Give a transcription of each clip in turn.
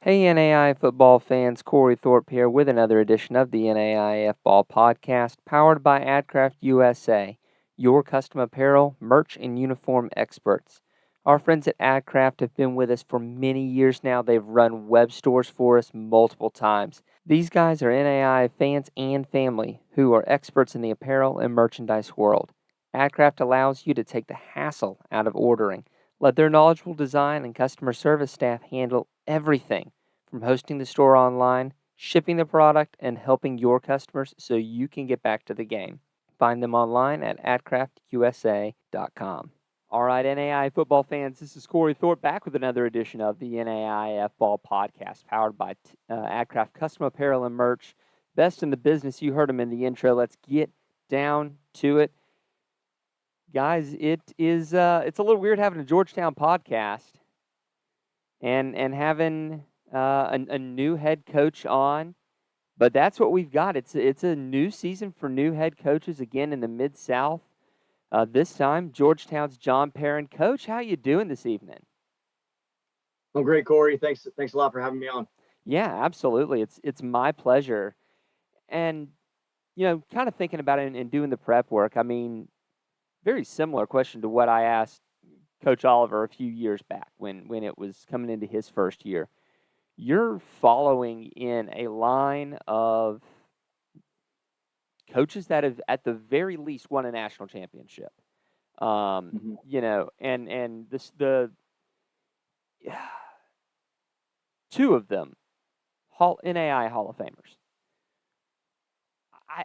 Hey NAI football fans, Corey Thorpe here with another edition of the NAIFBALL Podcast, powered by AdCraft USA, your custom apparel, merch, and uniform experts. Our friends at AdCraft have been with us for many years now. They've run web stores for us multiple times. These guys are NAI fans and family who are experts in the apparel and merchandise world. AdCraft allows you to take the hassle out of ordering. Let their knowledgeable design and customer service staff handle everything from hosting the store online, shipping the product, and helping your customers so you can get back to the game. Find them online at adcraftusa.com. All right, NAI football fans, this is Corey Thorpe back with another edition of the NAIF Ball Podcast, powered by AdCraft Custom Apparel and Merch. Best in the business. You heard them in the intro. Let's get down to it. Guys, it's a little weird having a Georgetown podcast and having a new head coach on, but that's what we've got. It's a new season for new head coaches again in the Mid-South. This time, Georgetown's John Perin. Coach, how you doing this evening? I'm great, Corey. Thanks a lot for having me on. Yeah, absolutely. It's my pleasure. And kind of thinking about it and doing the prep work. I mean, very similar question to what I asked Coach Oliver a few years back when it was coming into his first year. You're following in a line of coaches that have, at the very least, won a national championship. Mm-hmm. And this the two of them, NAI Hall of Famers.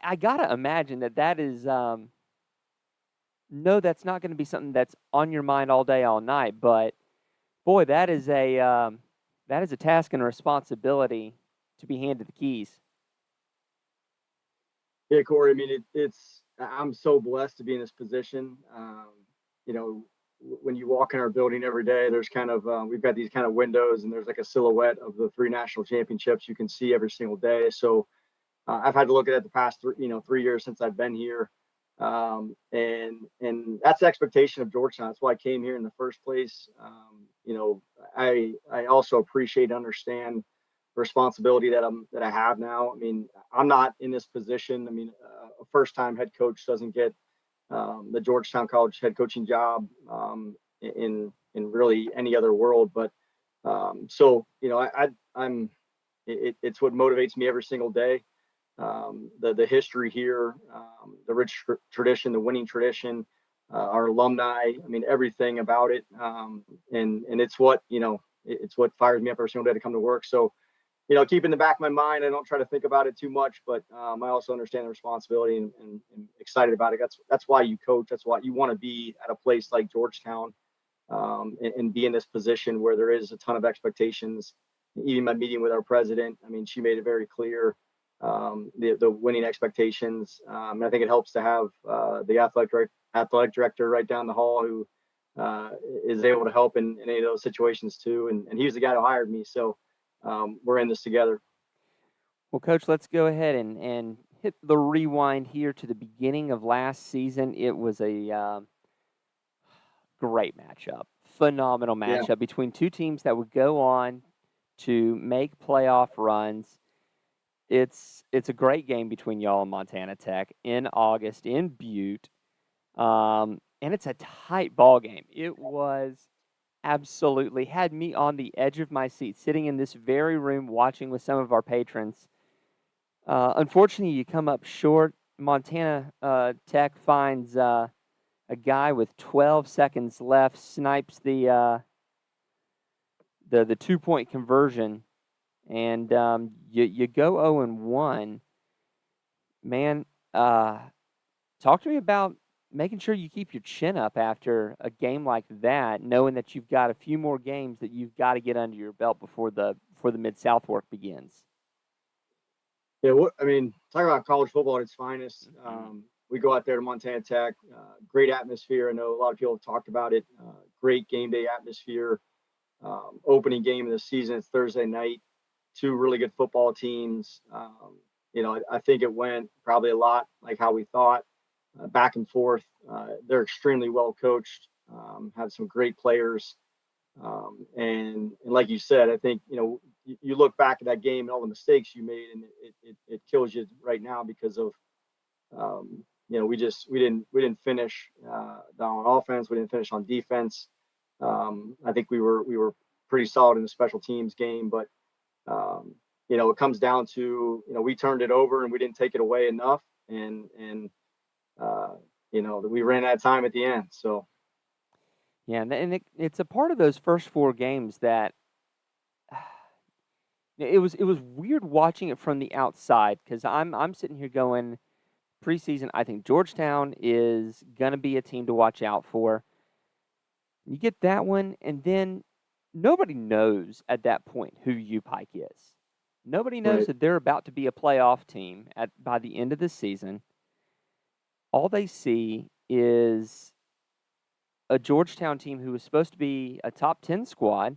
I gotta imagine that is no, that's not going to be something that's on your mind all day, all night. But boy, that is a task and a responsibility to be handed the keys. Yeah, Corey. I mean, I'm so blessed to be in this position. When you walk in our building every day, there's kind of we've got these kind of windows, and there's like a silhouette of the three national championships you can see every single day. So I've had to look at it the past 3 years since I've been here, and that's the expectation of Georgetown. That's why I came here in the first place. I also appreciate and understand the responsibility that I have now. I mean, I'm not in this position. I mean, a first time head coach doesn't get the Georgetown College head coaching job in really any other world. But I'm it's what motivates me every single day. The history here, the rich tradition, the winning tradition, our alumni. I mean, everything about it, and it's what it's what fires me up every single day to come to work. So, keep in the back of my mind. I don't try to think about it too much, but I also understand the responsibility and excited about it. That's why you coach. That's why you want to be at a place like Georgetown, and be in this position where there is a ton of expectations. Even my meeting with our president, I mean, she made it very clear, the winning expectations. And I think it helps to have the athletic director right down the hall who is able to help in any of those situations too. And he was the guy who hired me. So we're in this together. Well, Coach, let's go ahead and hit the rewind here to the beginning of last season. It was a great matchup, phenomenal Yeah. matchup between two teams that would go on to make playoff runs. It's a great game between y'all and Montana Tech in August in Butte, and it's a tight ball game. It was absolutely had me on the edge of my seat, sitting in this very room watching with some of our patrons. Unfortunately, you come up short. Montana Tech finds a guy with 12 seconds left, snipes the 2-point conversion, and you go 0-1. Man, talk to me about making sure you keep your chin up after a game like that, knowing that you've got a few more games that you've got to get under your belt before the Mid-South work begins. Yeah. I mean, talk about college football at its finest. We go out there to Montana Tech, great atmosphere. I know a lot of people have talked about it. Great game day atmosphere. Opening game of the season. It's Thursday night. Two really good football teams. I think it went probably a lot like how we thought, back and forth. They're extremely well coached, have some great players. And like you said, I think, you look back at that game and all the mistakes you made, and it kills you right now because of we didn't finish down on offense. We didn't finish on defense. I think we were pretty solid in the special teams game, but it comes down to we turned it over and we didn't take it away enough, and we ran out of time at the end. So Yeah, and it's a part of those first four games that it was weird watching it from the outside because I'm sitting here going preseason. I think Georgetown is gonna be a team to watch out for. You get that one, and then nobody knows at that point who U Pike is. Nobody knows right, that they're about to be a playoff team by the end of the season. All they see is a Georgetown team who was supposed to be a top 10 squad,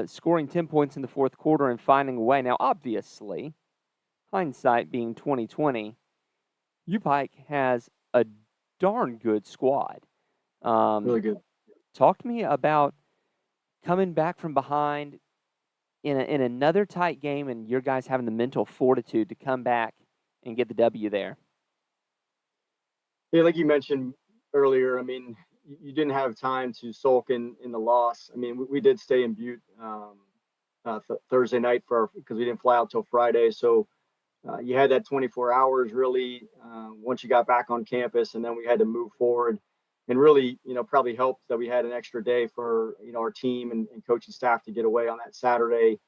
scoring 10 points in the fourth quarter and finding a way. Now, obviously, hindsight being 2020, U Pike has a darn good squad. really good. Talk to me about coming back from behind in another tight game and your guys having the mental fortitude to come back and get the W there. Yeah, like you mentioned earlier, I mean, you didn't have time to sulk in the loss. I mean, we did stay in Butte Thursday night because we didn't fly out till Friday. So you had that 24 hours really once you got back on campus, and then we had to move forward. And really, probably helped that we had an extra day for our team and coaching staff to get away on that Saturday.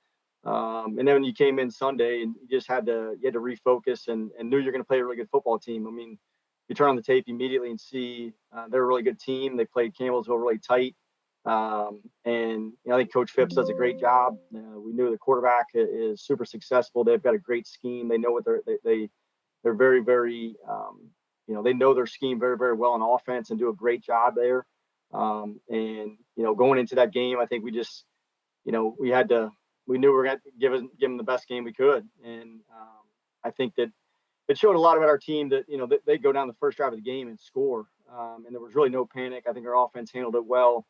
And then when you came in Sunday, and you had to refocus and knew you're going to play a really good football team. I mean, you turn on the tape immediately and see they're a really good team. They played Campbellsville really tight. And I think Coach Phipps does a great job. We knew the quarterback is super successful. They've got a great scheme. They know what they're very, very, they know their scheme very, very well on offense and do a great job there. And going into that game, I think we just, we knew we were going to give them the best game we could. And I think that it showed a lot about our team that, they go down the first drive of the game and score. And there was really no panic. I think our offense handled it well.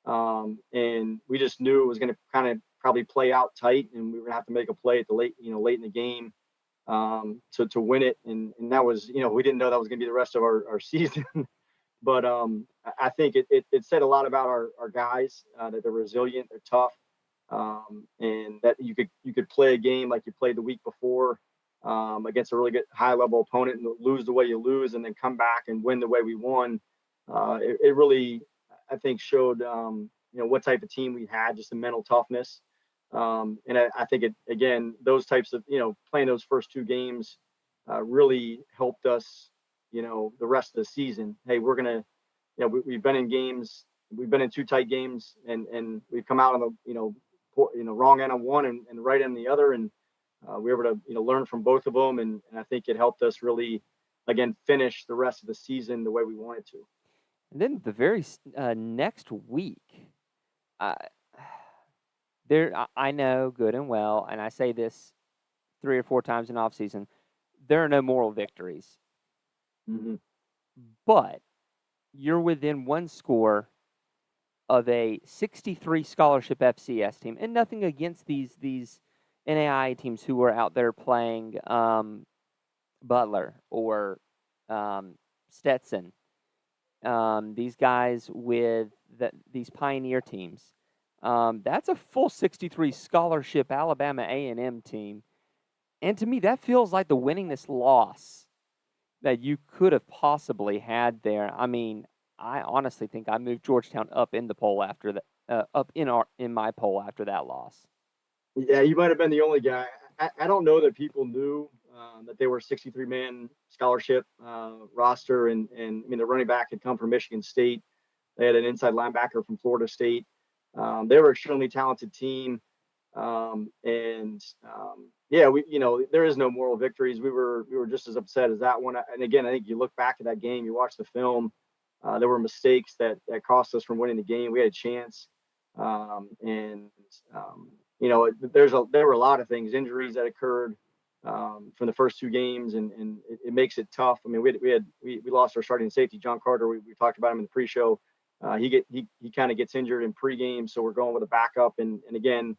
And we just knew it was going to kind of probably play out tight, and we were going to have to make a play at the late in the game to win it. And that was, we didn't know that was going to be the rest of our season. But I think it said a lot about our guys, that they're resilient, they're tough, and that you could play a game like you played the week before against a really good high level opponent and lose the way you lose, and then come back and win the way we won. It really, I think, showed what type of team we had, just the mental toughness. And I think again, those types of playing those first two games really helped us the rest of the season. Hey, we're gonna we've been in games, we've been in two tight games, and we've come out on the wrong end on one and the right end on the other, and we were able to learn from both of them, and I think it helped us really again finish the rest of the season the way we wanted to. And then the very next week, uh, I know good and well, and I say this 3 or 4 times in off season, there are no moral victories. Mm-hmm. But you're within one score of a 63 scholarship FCS team, and nothing against these NAIA teams who are out there playing Butler or Stetson. These guys with these Pioneer teams. That's a full 63 scholarship Alabama A&M team. And to me, that feels like the winningest loss that you could have possibly had there. I mean, I honestly think I moved Georgetown up in the poll after that, up in my poll after that loss. Yeah, you might have been the only guy. I don't know that people knew that they were a 63-man scholarship roster, and I mean the running back had come from Michigan State. They had an inside linebacker from Florida State. They were an extremely talented team, and yeah, there is no moral victories. We were just as upset as that one. And again, I think you look back at that game, you watch the film. There were mistakes that cost us from winning the game. We had a chance, and there were a lot of things, injuries that occurred from the first two games, and it makes it tough. I mean, we lost our starting safety, John Carter. We talked about him in the pre-show. He kind of gets injured in pregame, so we're going with a backup. And again,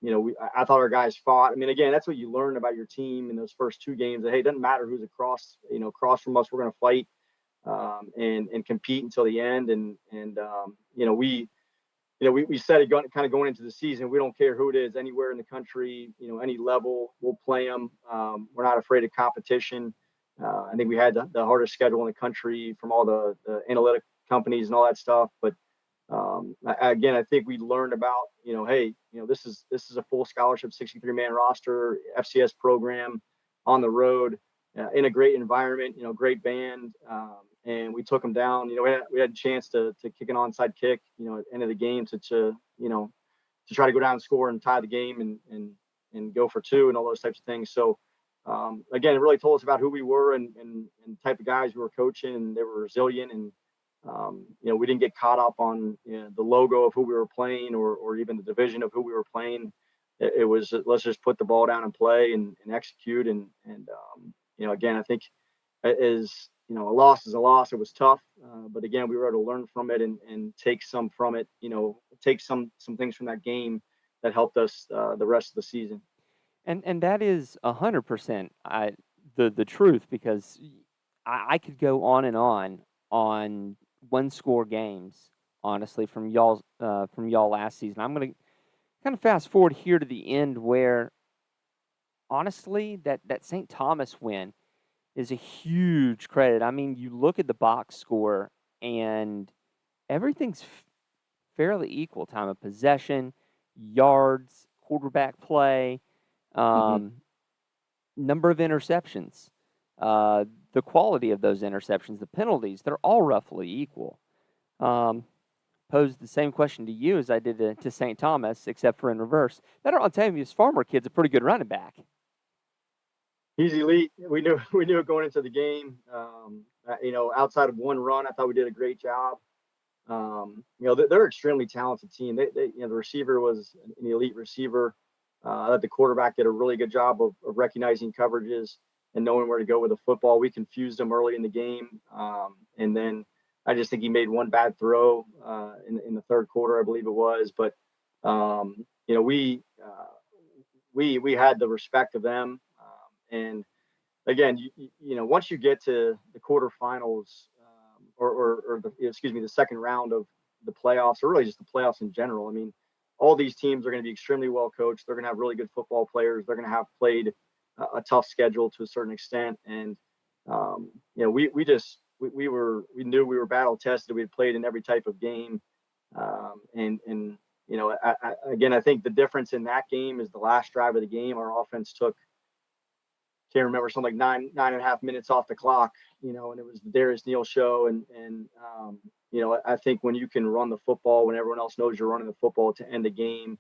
I thought our guys fought. I mean, again, that's what you learn about your team in those first two games. That hey, it doesn't matter who's across from us. We're going to fight and compete until the end. We said it kind of going into the season. We don't care who it is, anywhere in the country, any level, we'll play them. We're not afraid of competition. I think we had the hardest schedule in the country from all the analytic companies and all that stuff. But again, I think we learned about, hey, this is a full scholarship, 63-man roster, FCS program on the road in a great environment, great band. And we took them down. We had a chance to kick an onside kick, at the end of the game to try to go down and score and tie the game and go for two and all those types of things. So again, it really told us about who we were and the type of guys we were coaching, and they were resilient. And we didn't get caught up on the logo of who we were playing or even the division of who we were playing. It was let's just put the ball down and play and execute. And again, I think is a loss is a loss. It was tough, but again, we were able to learn from it and take some from it. Take some things from that game that helped us the rest of the season. And that is 100% the truth, because I could go on and on one score games, honestly, from y'all last season. I'm going to kind of fast forward here to the end, where honestly that St. Thomas win is a huge credit. I mean, you look at the box score and everything's fairly equal: time of possession, yards, quarterback play, number of interceptions, the quality of those interceptions, the penalties, they're all roughly equal. Posed the same question to you as I did to St. Thomas, except for in reverse. That Artemius Farmer kid's a pretty good running back. He's elite. We knew it going into the game. Outside of one run, I thought we did a great job. They're an extremely talented team. The receiver was an elite receiver. The quarterback did a really good job of recognizing coverages and knowing where to go with the football. We confused him early in the game, and then I just think he made one bad throw in the third quarter, I believe it was. But we had the respect of them, and again, once you get to the quarterfinals or the second round of the playoffs, or really just the playoffs in general, I mean, all these teams are going to be extremely well coached. They're going to have really good football players. They're going to have played a tough schedule to a certain extent, and we knew we were battle tested. We had played in every type of game, I think the difference in that game is the last drive of the game. Our offense took, can't remember, something like 9.5 minutes off the clock, and it was the Darius Neal show. I think when you can run the football, when everyone else knows you're running the football to end the game,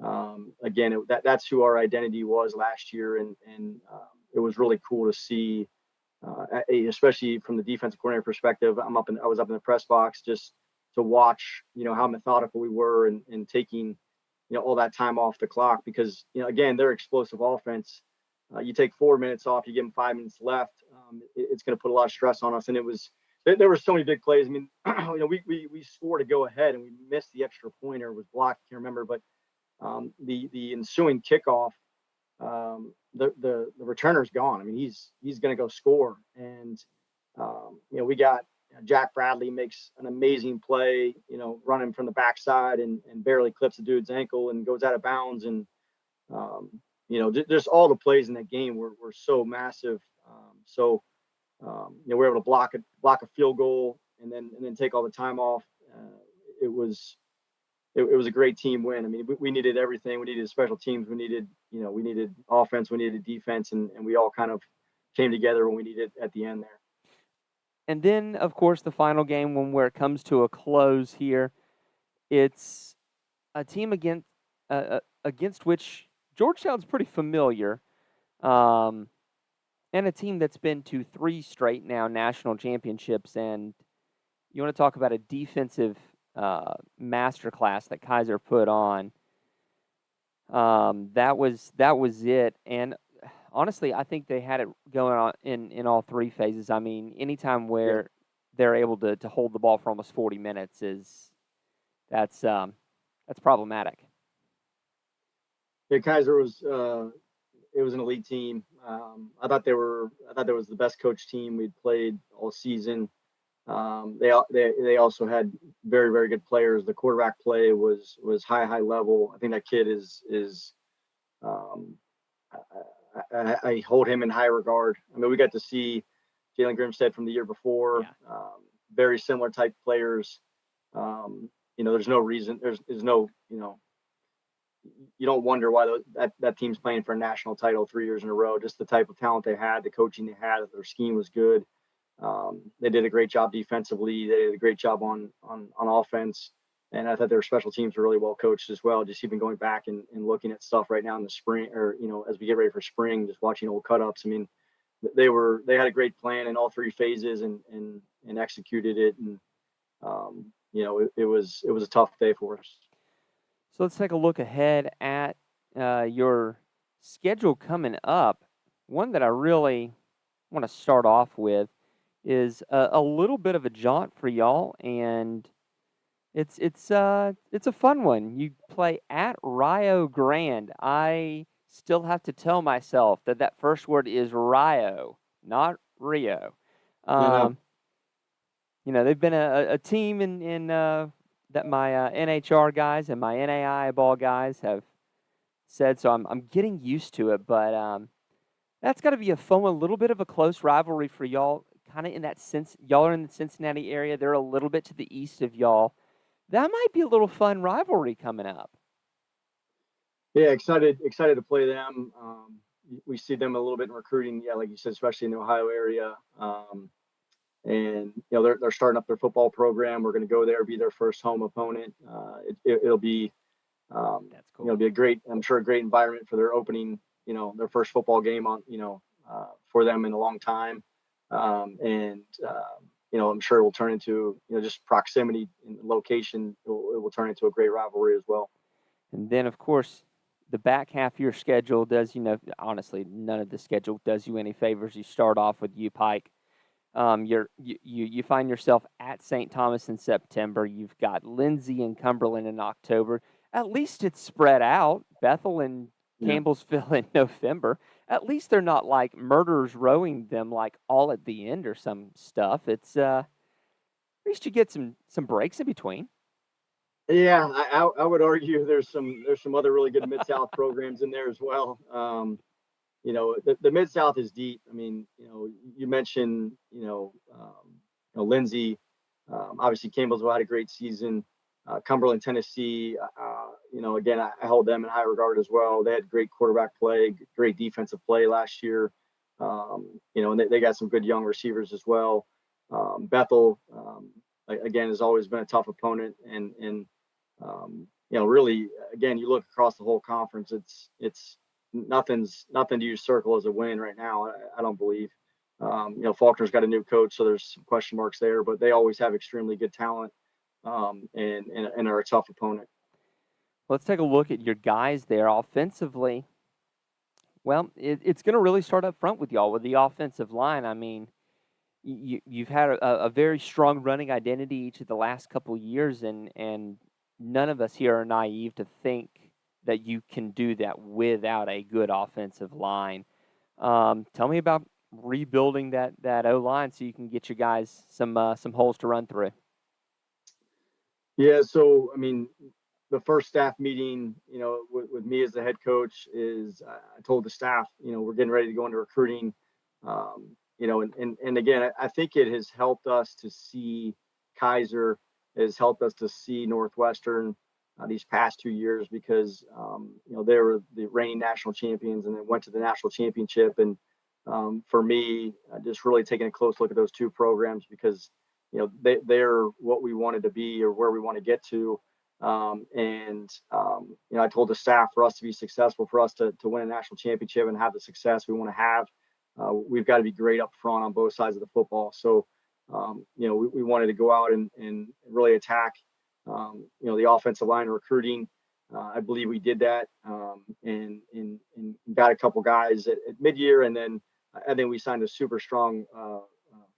that's who our identity was last year. And it was really cool to see, especially from the defensive coordinator perspective. I was up in the press box just to watch, how methodical we were and taking, all that time off the clock, because, again, they're explosive offense. You take 4 minutes off, you give them 5 minutes left. It's going to put a lot of stress on us. And there were so many big plays. I mean, we scored to go ahead and we missed the extra pointer, was blocked. I can't remember, but the ensuing kickoff, the returner's gone. I mean, he's going to go score. And, we got Jack Bradley makes an amazing play, running from the backside and barely clips the dude's ankle and goes out of bounds. And, just all the plays in that game were so massive. We're able to block a field goal and then take all the time off. It was a great team win. I mean, we needed everything. We needed special teams. We needed offense. We needed defense, and we all kind of came together when we needed at the end there. And then, of course, the final game, where it comes to a close here, it's a team against which Georgetown's pretty familiar, and a team that's been to 3 straight now national championships. And you want to talk about a defensive masterclass that Kaiser put on. That was it. And honestly, I think they had it going on in all 3 phases. I mean, anytime where they're able to hold the ball for almost 40 minutes that's problematic. Yeah, Kaiser was it was an elite team. I thought that was the best coach team we'd played all season. They also had very very good players. The quarterback play was high level. I think that kid is um, I hold him in high regard. I mean, we got to see Jalen Grimstead from the year before. Yeah. Very similar type players. There's no reason. There's no you don't wonder why that team's playing for a national title 3 years in a row. Just the type of talent they had, the coaching they had, their scheme was good. They did a great job defensively. They did a great job on offense, and I thought their special teams were really well coached as well. Just even going back and looking at stuff right now in the spring, or as we get ready for spring, just watching old cut ups. I mean, they had a great plan in all three phases and executed it, and it was a tough day for us. So let's take a look ahead at your schedule coming up. One that I really want to start off with is a little bit of a jaunt for y'all, and it's a fun one. You play at Rio Grande. I still have to tell myself that first word is Rio, not Rio. I know. Um, they've been a team in that my NHR guys and my NAIA ball guys have said. So I'm getting used to it, but that's got to be a fun, a little bit of a close rivalry for y'all. Kind of in that sense, y'all are in the Cincinnati area. They're a little bit to the east of y'all. That might be a little fun rivalry coming up. Yeah, excited to play them. We see them a little bit in recruiting. Yeah, like you said, especially in the Ohio area. And they're starting up their football program. We're going to go there, be their first home opponent. It'll be That's cool. be a great, I'm sure, a great environment for their opening, their first football game on, for them in a long time. And I'm sure it will turn into, just proximity and location. It will turn into a great rivalry as well. And then, of course, the back half of your schedule does, honestly, none of the schedule does you any favors. You start off with U Pike. You find yourself at St. Thomas in September. You've got Lindsay and Cumberland in October. At least it's spread out. Bethel and Yeah. Campbellsville in November. At least they're not like murderers rowing them like all at the end or some stuff. It's at least you get some breaks in between. Yeah, I would argue there's some other really good Mid South programs in there as well. The Mid South is deep. I mean, you mentioned Lindsay. Obviously, Campbellsville had a great season. Cumberland, Tennessee. Again, I hold them in high regard as well. They had great quarterback play, great defensive play last year. And they got some good young receivers as well. Bethel, again, has always been a tough opponent, and really, again, you look across the whole conference, it's nothing to use circle as a win right now. I don't believe. Faulkner's got a new coach, so there's some question marks there, but they always have extremely good talent, and are a tough opponent. Let's take a look at your guys there offensively. Well, it's going to really start up front with y'all with the offensive line. I mean, you've had a very strong running identity each of the last couple of years, and none of us here are naive to think that you can do that without a good offensive line. Tell me about rebuilding that O line so you can get your guys some holes to run through. Yeah, so I mean, the first staff meeting, with me as the head coach is I told the staff, we're getting ready to go into recruiting. And again, I think it has helped us to see Kaiser, has helped us to see Northwestern these past 2 years because, they were the reigning national champions and then went to the national championship. And for me, just really taking a close look at those two programs because, they're what we wanted to be or where we want to get to. I told the staff for us to be successful, for us to win a national championship and have the success we want to have, we've got to be great up front on both sides of the football. So, we wanted to go out and really attack, the offensive line recruiting. I believe we did that, and got a couple guys at mid-year, and then I think we signed a super strong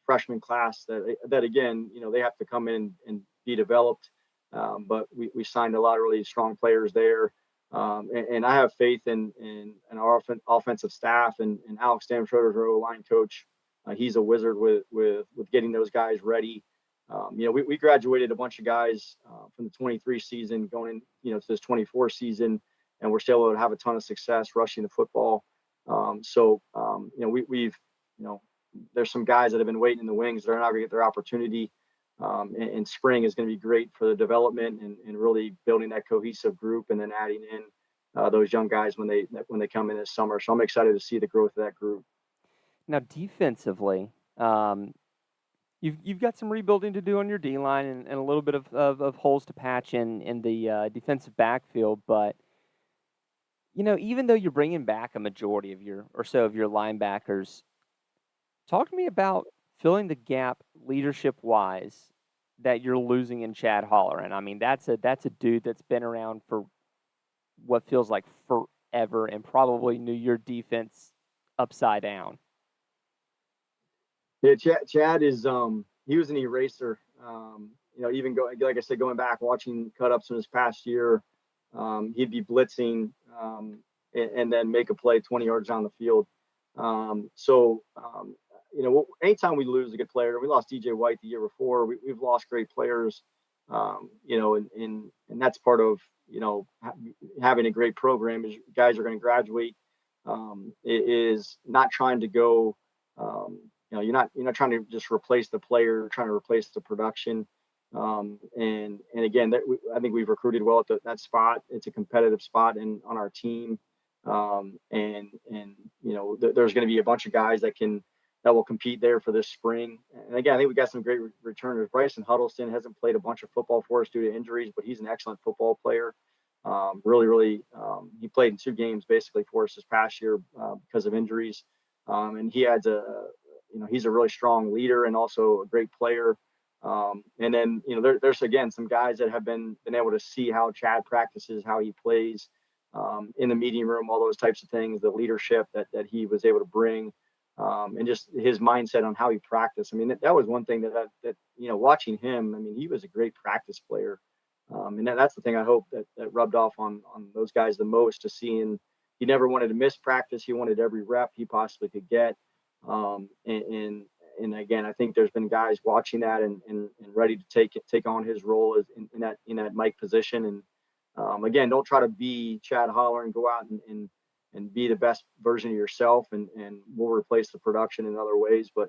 freshman class that again, they have to come in and be developed. But we signed a lot of really strong players there. And I have faith in our offensive staff and Alex Stamschroeder, our O-line coach. He's a wizard with getting those guys ready. We graduated a bunch of guys from the 23 season going to this 24 season, and we're still able to have a ton of success rushing the football. We've, there's some guys that have been waiting in the wings. They're not going to get their opportunity. And spring is going to be great for the development and really building that cohesive group, and then adding in those young guys when they come in this summer. So I'm excited to see the growth of that group. Now, defensively, you've got some rebuilding to do on your D line and a little bit of holes to patch in the defensive backfield. But even though you're bringing back a majority of your linebackers, talk to me about filling the gap leadership wise that you're losing in Chad Holleran. I mean, that's a dude that's been around for what feels like forever and probably knew your defense upside down. Yeah, Chad is he was an eraser. Even like I said, going back watching cut ups in his past year, he'd be blitzing and then make a play 20 yards down the field. Anytime we lose a good player, we lost DJ White the year before. We've lost great players, and that's part of having a great program. Is guys are going to graduate. It is not trying to go. You're not trying to just replace the player. You're trying to replace the production. And again, I think we've recruited well at that spot. It's a competitive spot on our team. There's going to be a bunch of guys that will compete there for this spring. And again, I think we got some great returners. Bryson Huddleston hasn't played a bunch of football for us due to injuries, but he's an excellent football player. He played in 2 games basically for us this past year because of injuries. And he's a really strong leader and also a great player. And then, there's again some guys that have been able to see how Chad practices, how he plays in the meeting room, all those types of things, the leadership that he was able to bring, and just his mindset on how he practiced. I mean, that was one thing that watching him, I mean, he was a great practice player. And that's the thing I hope that rubbed off on those guys the most, to seeing he never wanted to miss practice. He wanted every rep he possibly could get. And again, I think there's been guys watching that and ready to take on his role as in that Mike position. And again, don't try to be Chad Holler and go out and be the best version of yourself, and we'll replace the production in other ways. But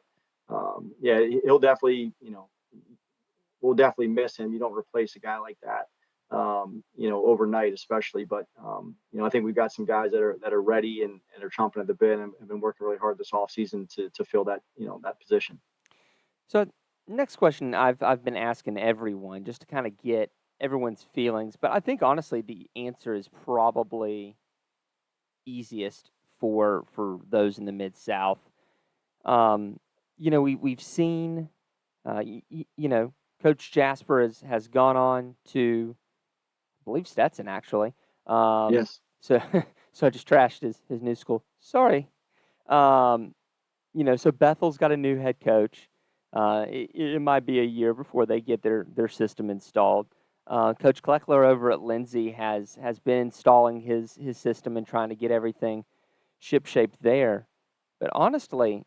he'll definitely, we'll definitely miss him. You don't replace a guy like that, overnight, especially. But I think we've got some guys that are ready and are chomping at the bit and have been working really hard this offseason to fill that that position. So next question I've been asking everyone just to kind of get everyone's feelings, but I think honestly the answer is probably easiest for those in the Mid-South. We've seen, Coach Jasper has gone on to, I believe, Stetson, actually. Yes. So I just trashed his new school. Sorry. So Bethel's got a new head coach. It might be a year before they get their system installed. Coach Kleckler over at Lindsay has been installing his system and trying to get everything ship-shaped there. But honestly,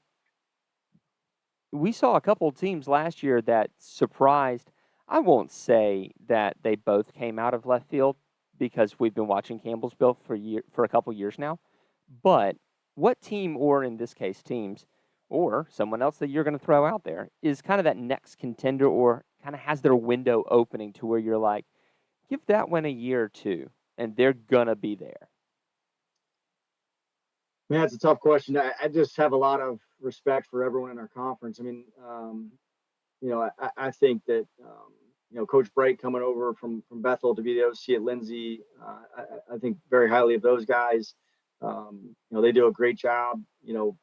we saw a couple of teams last year that surprised. I won't say that they both came out of left field because we've been watching Campbellsville for a couple years now. But what team, or in this case teams, or someone else that you're going to throw out there, is kind of that next contender or kind of has their window opening to where you're like, give that one a year or two, and they're going to be there? Man, that's a tough question. I just have a lot of respect for everyone in our conference. I mean, I think that, Coach Bright coming over from Bethel to be the OC at Lindsay, I think very highly of those guys. They do a great job,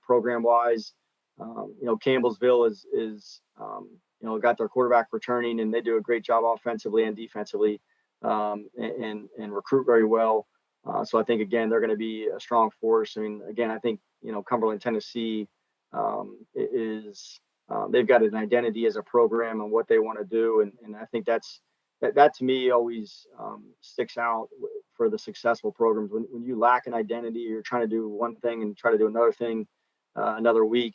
program wise. Campbellsville is got their quarterback returning, and they do a great job offensively and defensively, and recruit very well. So I think, again, they're going to be a strong force. I mean, again, I think, Cumberland, Tennessee they've got an identity as a program and what they want to do. And I think that to me always sticks out for the successful programs. When you lack an identity, you're trying to do one thing and try to do another thing another week.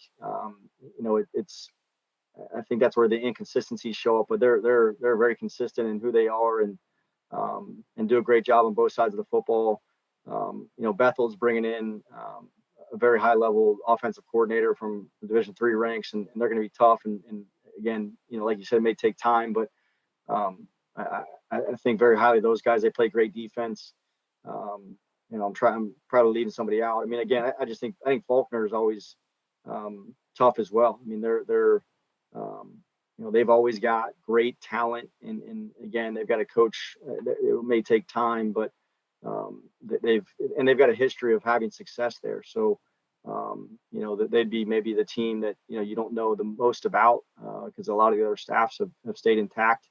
It's I think that's where the inconsistencies show up. But they're very consistent in who they are and do a great job on both sides of the football. Bethel's bringing in a very high level offensive coordinator from the Division III ranks, and they're going to be tough. And again, like you said, it may take time, but I think very highly of those guys. They play great defense. I'm proud of leaving somebody out. I mean, again, I think Faulkner is always tough as well. I mean, they're they've always got great talent, and again, they've got a coach. It may take time, but they've got a history of having success there. So, that they'd be maybe the team that you don't know the most about because a lot of the other staffs have stayed intact.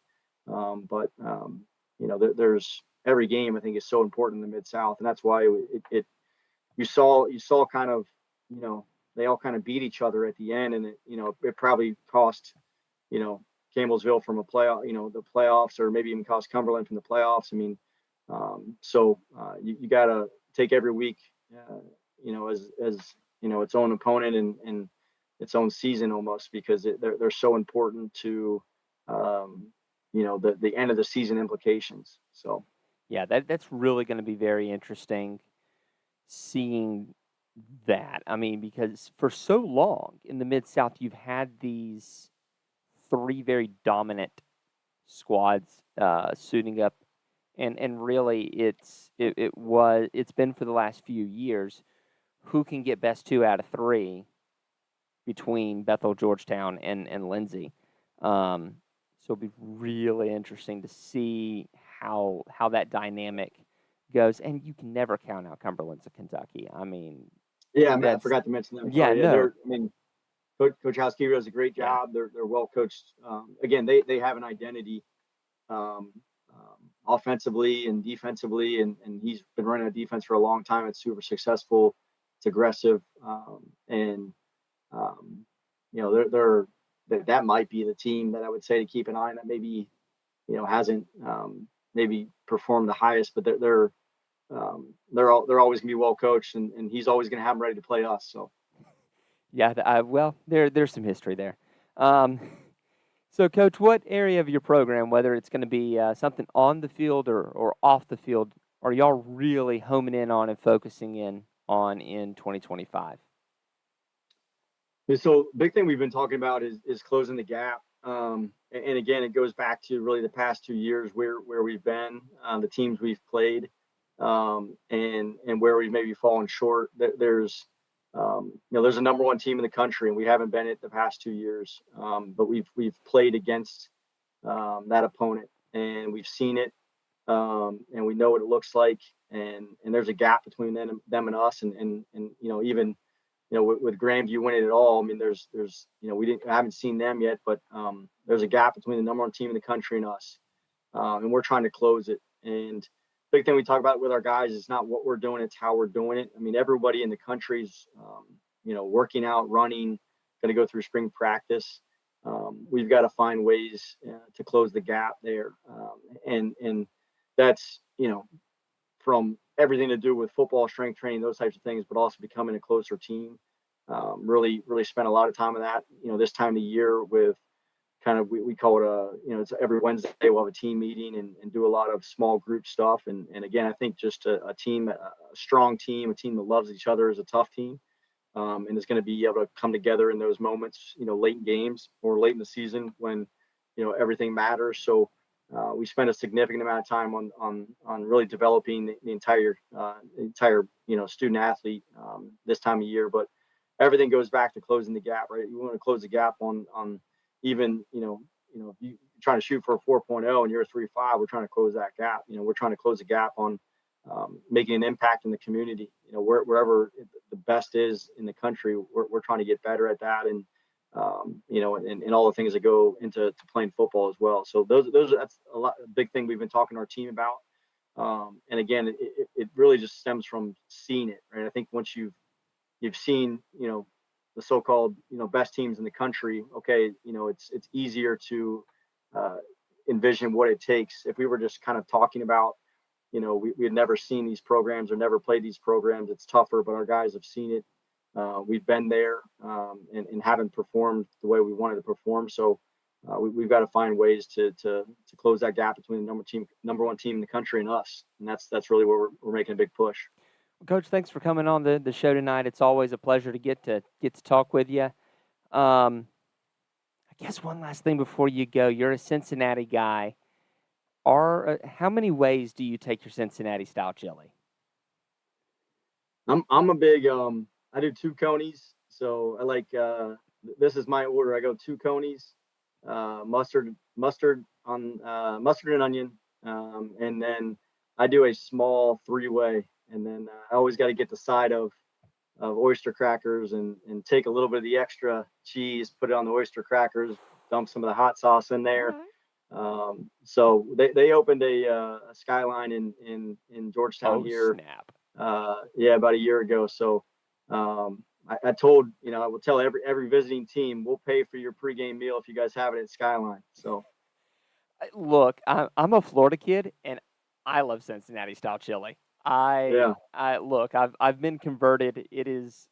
There's every game I think is so important in the Mid-South, and that's why you saw kind of they all kind of beat each other at the end, and it probably cost Campbellsville from a playoff, the playoffs, or maybe even cost Cumberland from the playoffs. I mean, you got to take every week, as its own opponent and its own season almost, because they're so important to the end of the season implications. So yeah, that's really going to be very interesting seeing that. I mean, because for so long in the Mid-South, you've had these three very dominant squads suiting up, and really it's been for the last few years who can get best 2 out of 3 between Bethel, Georgetown, and Lindsay. So it'll be really interesting to see how that dynamic goes. And you can never count out Cumberland's of Kentucky. I mean, yeah, I forgot to mention them. Yeah, no. Coach Housekeeper does a great job. Yeah. They're well coached. Again, they have an identity offensively and defensively, and he's been running a defense for a long time. It's super successful. It's aggressive, and that might be the team that I would say to keep an eye on that maybe hasn't maybe performed the highest, but they're always gonna be well coached, and he's always gonna have them ready to play us. So yeah, well, there's some history there. So, Coach, what area of your program, whether it's going to be something on the field or off the field, are y'all really homing in on and focusing in 2025? So, big thing we've been talking about is closing the gap. And again, it goes back to really the past 2 years where we've been, the teams we've played, and where we've maybe fallen short. There's a number one team in the country, and we haven't been it the past 2 years. But we've played against that opponent, and we've seen it, and we know what it looks like. And there's a gap between them and us, and even with Grandview winning it all. I mean, there's I haven't seen them yet, but there's a gap between the number one team in the country and us, and we're trying to close it. And big thing we talk about with our guys is not what we're doing, it's how we're doing it. I mean, everybody in the country's, working out, running, going to go through spring practice. We've got to find ways to close the gap there. And that's, from everything to do with football, strength training, those types of things, but also becoming a closer team. Really spent a lot of time on that, this time of year with kind of, we call it it's every Wednesday we'll have a team meeting and do a lot of small group stuff. And again, I think just a team, a strong team, a team that loves each other is a tough team. And is going to be able to come together in those moments, late in games or late in the season when, everything matters. So we spent a significant amount of time on really developing the entire student athlete this time of year. But everything goes back to closing the gap, right? You want to close the gap on even, if you're trying to shoot for a 4.0 and you're a 3.5, we're trying to close that gap. We're trying to close the gap on making an impact in the community. Wherever the best is in the country, we're trying to get better at that, and and all the things that go into playing football as well. So that's a big thing we've been talking to our team about. And again, it really just stems from seeing it, right? I think once you've seen, the so-called, best teams in the country, okay, it's easier to envision what it takes. If we were just kind of talking about, we had never seen these programs or never played these programs. It's tougher, but our guys have seen it. We've been there and haven't performed the way we wanted to perform. So we've got to find ways to close that gap between the number one team in the country and us. And that's really where we're making a big push. Coach, thanks for coming on the show tonight. It's always a pleasure to get to talk with you. I guess one last thing before you go. You're a Cincinnati guy. How many ways do you take your Cincinnati style chili? I'm a big I do 2 conies. So I like this is my order. I go 2 conies, mustard mustard and onion, and then I do a small 3-way, and then I always got to get the side of oyster crackers and take a little bit of the extra cheese, put it on the oyster crackers, dump some of the hot sauce in there. So they opened a Skyline in Georgetown here. Snap. About a year ago. So I told, I will tell every visiting team, we'll pay for your pregame meal if you guys have it at Skyline. So Look, I'm a Florida kid, and I love Cincinnati style chili. I've been converted. It is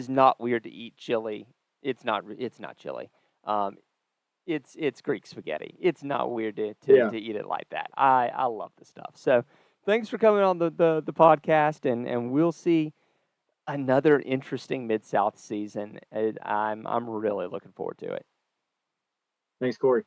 not weird to eat chili. It's not chili. It's Greek spaghetti. It's not weird to eat it like that. I love the stuff. So thanks for coming on the podcast, and we'll see another interesting Mid-South season. I'm really looking forward to it. Thanks, Corey.